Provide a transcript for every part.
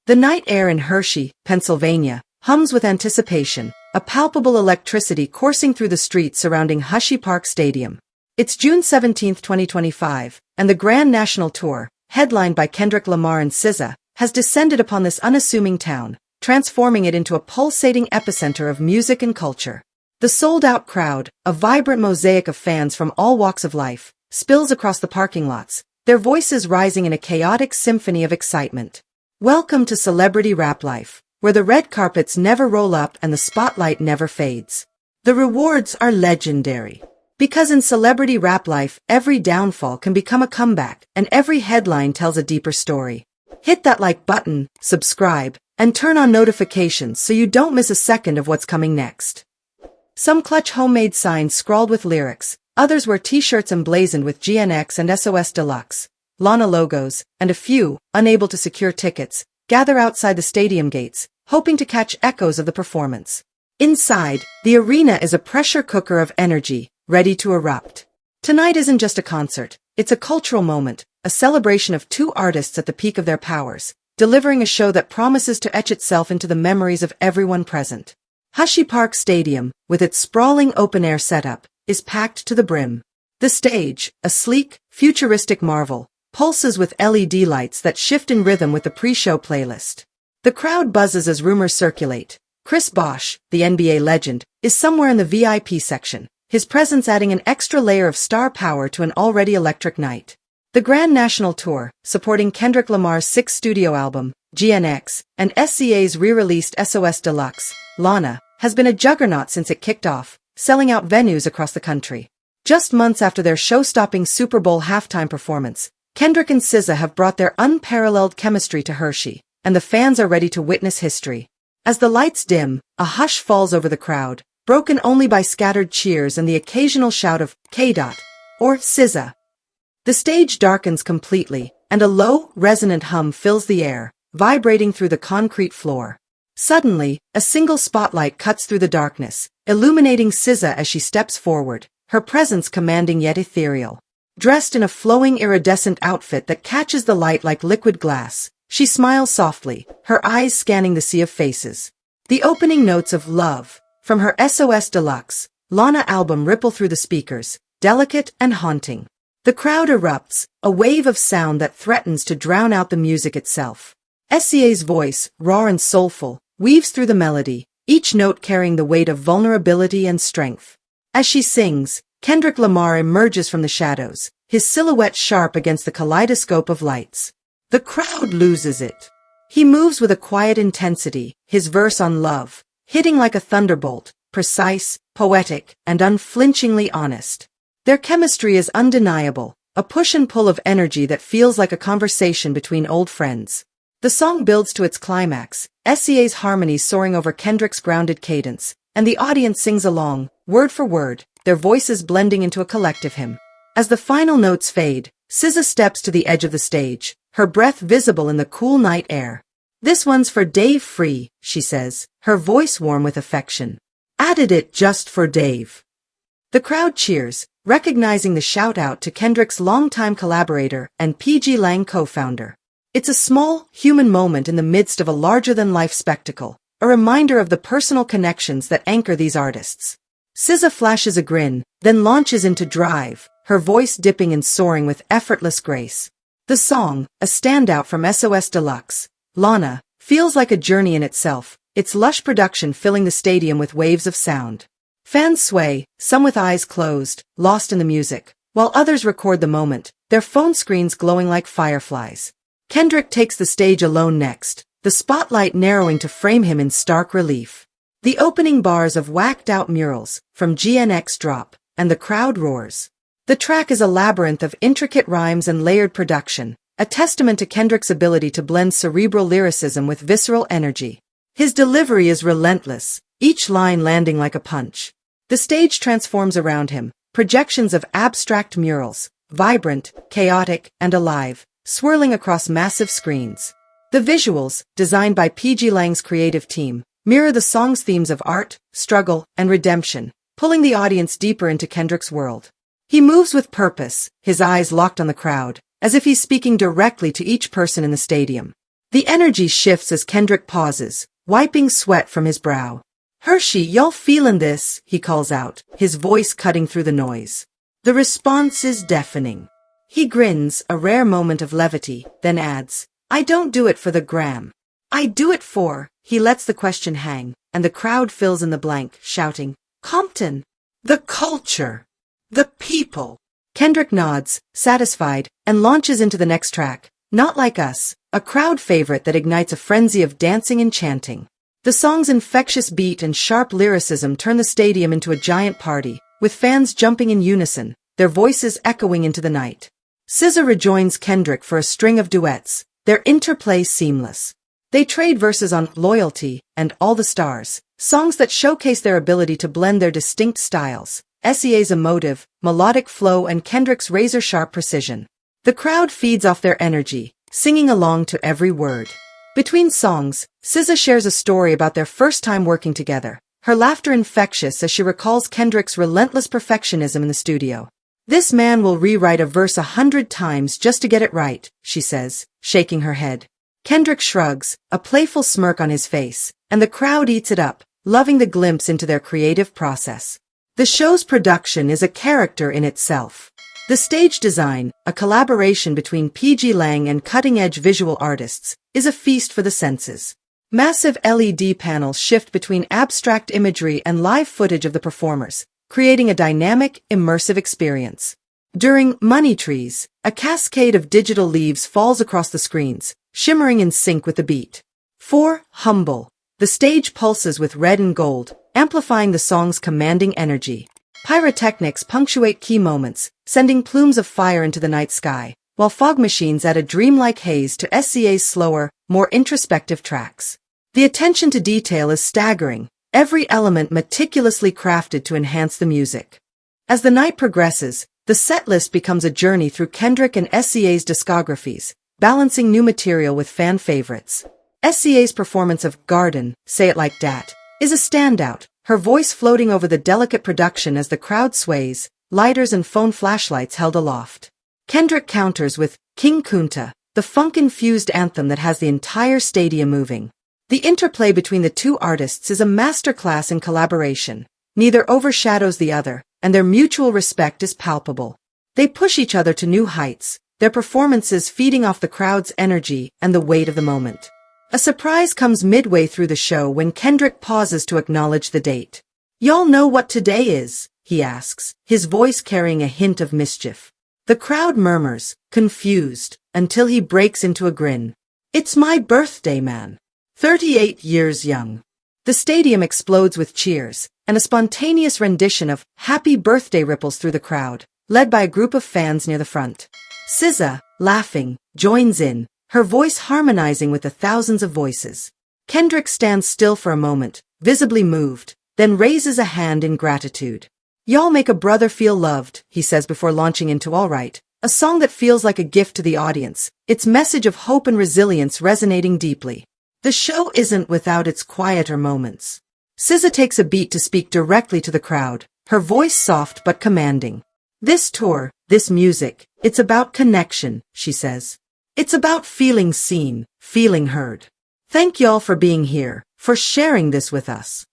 The night air in Hershey, Pennsylvania, hums with anticipation, a palpable electricity coursing through the streets surrounding Hershey Park Stadium. It's June 17, 2025, and the Grand National Tour, headlined by Kendrick Lamar and SZA, has descended upon this unassuming town, transforming it into a pulsating epicenter of music and culture. The sold-out crowd, a vibrant mosaic of fans from all walks of life, spills across the parking lots, their voices rising in a chaotic symphony of excitement. Welcome to Celebrity Rap Life, where the red carpets never roll up and the spotlight never fades. The rewards are legendary. Because in Celebrity Rap Life, every downfall can become a comeback, and every headline tells a deeper story. Hit that like button, subscribe, and turn on notifications so you don't miss a second of what's coming next. Some clutch homemade signs scrawled with lyrics, others wear t-shirts emblazoned with GNX and SOS Deluxe, Lana logos, and a few, unable to secure tickets, gather outside the stadium gates, hoping to catch echoes of the performance. Inside, the arena is a pressure cooker of energy, ready to erupt. Tonight isn't just a concert, it's a cultural moment, a celebration of two artists at the peak of their powers, delivering a show that promises to etch itself into the memories of everyone present. Hershey Park Stadium, with its sprawling open-air setup, is packed to the brim. The stage, a sleek, futuristic marvel, pulses with LED lights that shift in rhythm with the pre-show playlist. The crowd buzzes as rumors circulate. Chris Bosh, the NBA legend, is somewhere in the VIP section, his presence adding an extra layer of star power to an already electric night. The Grand National Tour, supporting Kendrick Lamar's sixth studio album, GNX, and SZA's re-released SOS Deluxe, Lana, has been a juggernaut since it kicked off, selling out venues across the country. Just months after their show-stopping Super Bowl halftime performance, Kendrick and SZA have brought their unparalleled chemistry to Hershey, and the fans are ready to witness history. As the lights dim, a hush falls over the crowd, broken only by scattered cheers and the occasional shout of K. or SZA. The stage darkens completely, and a low, resonant hum fills the air, vibrating through the concrete floor. Suddenly, a single spotlight cuts through the darkness, illuminating SZA as she steps forward, her presence commanding yet ethereal. Dressed in a flowing iridescent outfit that catches the light like liquid glass, she smiles softly, her eyes scanning the sea of faces. The opening notes of Love, from her SOS Deluxe, Lana album ripple through the speakers, delicate and haunting. The crowd erupts, a wave of sound that threatens to drown out the music itself. SZA's voice, raw and soulful, weaves through the melody, each note carrying the weight of vulnerability and strength. As she sings, Kendrick Lamar emerges from the shadows, his silhouette sharp against the kaleidoscope of lights. The crowd loses it. He moves with a quiet intensity, his verse on Love, hitting like a thunderbolt, precise, poetic, and unflinchingly honest. Their chemistry is undeniable, a push and pull of energy that feels like a conversation between old friends. The song builds to its climax, SZA's harmonies soaring over Kendrick's grounded cadence, and the audience sings along, word for word, their voices blending into a collective hymn. As the final notes fade, SZA steps to the edge of the stage, her breath visible in the cool night air. "This one's for Dave Free," she says, her voice warm with affection. "Added it just for Dave." The crowd cheers, recognizing the shout-out to Kendrick's longtime collaborator and PG Lang co-founder. It's a small, human moment in the midst of a larger-than-life spectacle, a reminder of the personal connections that anchor these artists. SZA flashes a grin, then launches into Drive, her voice dipping and soaring with effortless grace. The song, a standout from SOS Deluxe, Lana, feels like a journey in itself, its lush production filling the stadium with waves of sound. Fans sway, some with eyes closed, lost in the music, while others record the moment, their phone screens glowing like fireflies. Kendrick takes the stage alone next, the spotlight narrowing to frame him in stark relief. The opening bars of whacked-out murals, from GNX drop, and the crowd roars. The track is a labyrinth of intricate rhymes and layered production, a testament to Kendrick's ability to blend cerebral lyricism with visceral energy. His delivery is relentless, each line landing like a punch. The stage transforms around him, projections of abstract murals, vibrant, chaotic, and alive, swirling across massive screens. The visuals, designed by PG Lang's creative team, mirror the song's themes of art, struggle, and redemption, pulling the audience deeper into Kendrick's world. He moves with purpose, his eyes locked on the crowd, as if he's speaking directly to each person in the stadium. The energy shifts as Kendrick pauses, wiping sweat from his brow. "Hershey, y'all feelin' this?" he calls out, his voice cutting through the noise. The response is deafening. He grins, a rare moment of levity, then adds, "I don't do it for the gram. I do it for—" He lets the question hang, and the crowd fills in the blank, shouting, "Compton! The culture! The people!" Kendrick nods, satisfied, and launches into the next track, "Not Like Us," a crowd favorite that ignites a frenzy of dancing and chanting. The song's infectious beat and sharp lyricism turn the stadium into a giant party, with fans jumping in unison, their voices echoing into the night. SZA rejoins Kendrick for a string of duets, their interplay seamless. They trade verses on "Loyalty" and "All the Stars," songs that showcase their ability to blend their distinct styles, SZA's emotive, melodic flow and Kendrick's razor-sharp precision. The crowd feeds off their energy, singing along to every word. Between songs, SZA shares a story about their first time working together, her laughter infectious as she recalls Kendrick's relentless perfectionism in the studio. "This man will rewrite a verse 100 times just to get it right," she says, shaking her head. Kendrick shrugs, a playful smirk on his face, and the crowd eats it up, loving the glimpse into their creative process. The show's production is a character in itself. The stage design, a collaboration between PG Lang and cutting-edge visual artists, is a feast for the senses. Massive LED panels shift between abstract imagery and live footage of the performers, creating a dynamic, immersive experience. During Money Trees, a cascade of digital leaves falls across the screens, shimmering in sync with the beat. For Humble, the stage pulses with red and gold, amplifying the song's commanding energy. Pyrotechnics punctuate key moments, sending plumes of fire into the night sky, while fog machines add a dreamlike haze to SZA's slower, more introspective tracks. The attention to detail is staggering, every element meticulously crafted to enhance the music. As the night progresses, the setlist becomes a journey through Kendrick and SZA's discographies, balancing new material with fan favorites. SZA's performance of Garden, Say It Like Dat, is a standout, her voice floating over the delicate production as the crowd sways, lighters and phone flashlights held aloft. Kendrick counters with King Kunta, the funk-infused anthem that has the entire stadium moving. The interplay between the two artists is a masterclass in collaboration. Neither overshadows the other, and their mutual respect is palpable. They push each other to new heights, their performances feeding off the crowd's energy and the weight of the moment. A surprise comes midway through the show when Kendrick pauses to acknowledge the date. "Y'all know what today is?" he asks, his voice carrying a hint of mischief. The crowd murmurs, confused, until he breaks into a grin. "It's my birthday, man. 38 years young." The stadium explodes with cheers, and a spontaneous rendition of "Happy Birthday" ripples through the crowd, led by a group of fans near the front. SZA, laughing, joins in, her voice harmonizing with the thousands of voices. Kendrick stands still for a moment, visibly moved, then raises a hand in gratitude. "Y'all make a brother feel loved," he says before launching into All Right, a song that feels like a gift to the audience, its message of hope and resilience resonating deeply. The show isn't without its quieter moments. SZA takes a beat to speak directly to the crowd, her voice soft but commanding. "This tour, this music, it's about connection," she says. "It's about feeling seen, feeling heard. Thank y'all for being here, for sharing this with us."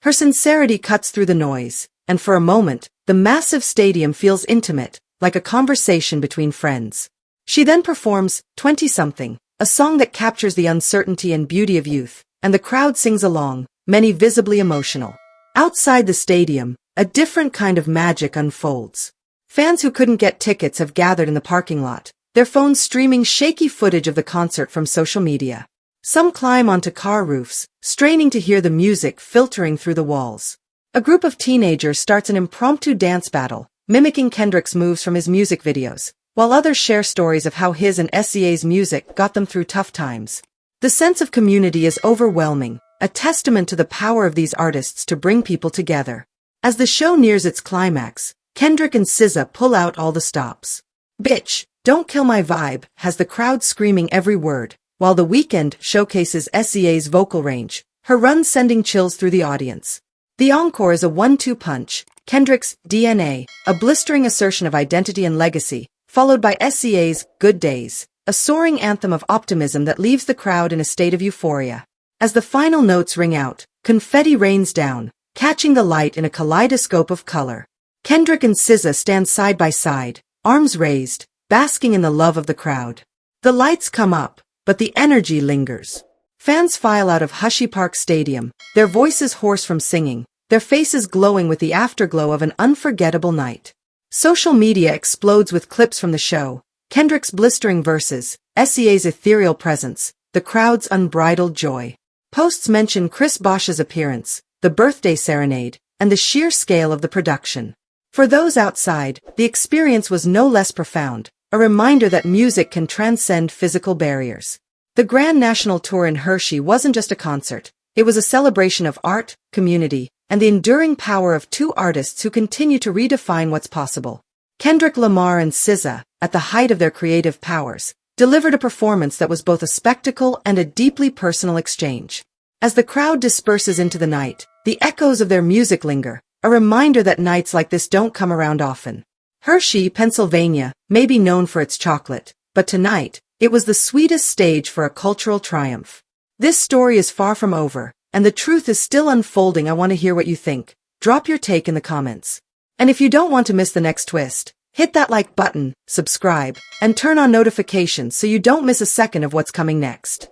Her sincerity cuts through the noise, and for a moment, the massive stadium feels intimate, like a conversation between friends. She then performs 20-something, a song that captures the uncertainty and beauty of youth, and the crowd sings along, many visibly emotional. Outside the stadium, a different kind of magic unfolds. Fans who couldn't get tickets have gathered in the parking lot, their phones streaming shaky footage of the concert from social media. Some climb onto car roofs, straining to hear the music filtering through the walls. A group of teenagers starts an impromptu dance battle, mimicking Kendrick's moves from his music videos, while others share stories of how his and SZA's music got them through tough times. The sense of community is overwhelming, a testament to the power of these artists to bring people together. As the show nears its climax, Kendrick and SZA pull out all the stops. "Bitch, don't kill my vibe," has the crowd screaming every word, while The Weeknd showcases SZA's vocal range, her run sending chills through the audience. The encore is a 1-2 punch, Kendrick's DNA, a blistering assertion of identity and legacy, followed by SZA's Good Days, a soaring anthem of optimism that leaves the crowd in a state of euphoria. As the final notes ring out, confetti rains down, catching the light in a kaleidoscope of color. Kendrick and SZA stand side by side, arms raised, basking in the love of the crowd. The lights come up, but the energy lingers. Fans file out of Hershey Park Stadium, their voices hoarse from singing, their faces glowing with the afterglow of an unforgettable night. Social media explodes with clips from the show, Kendrick's blistering verses, SZA's ethereal presence, the crowd's unbridled joy. Posts mention Chris Bosh's appearance, the birthday serenade, and the sheer scale of the production. For those outside, the experience was no less profound, a reminder that music can transcend physical barriers. The Grand National Tour in Hershey wasn't just a concert, it was a celebration of art, community, and the enduring power of two artists who continue to redefine what's possible. Kendrick Lamar and SZA, at the height of their creative powers, delivered a performance that was both a spectacle and a deeply personal exchange. As the crowd disperses into the night, the echoes of their music linger, a reminder that nights like this don't come around often. Hershey, Pennsylvania, may be known for its chocolate, but tonight, it was the sweetest stage for a cultural triumph. This story is far from over, and the truth is still unfolding. I want to hear what you think. Drop your take in the comments. And if you don't want to miss the next twist, hit that like button, subscribe, and turn on notifications so you don't miss a second of what's coming next.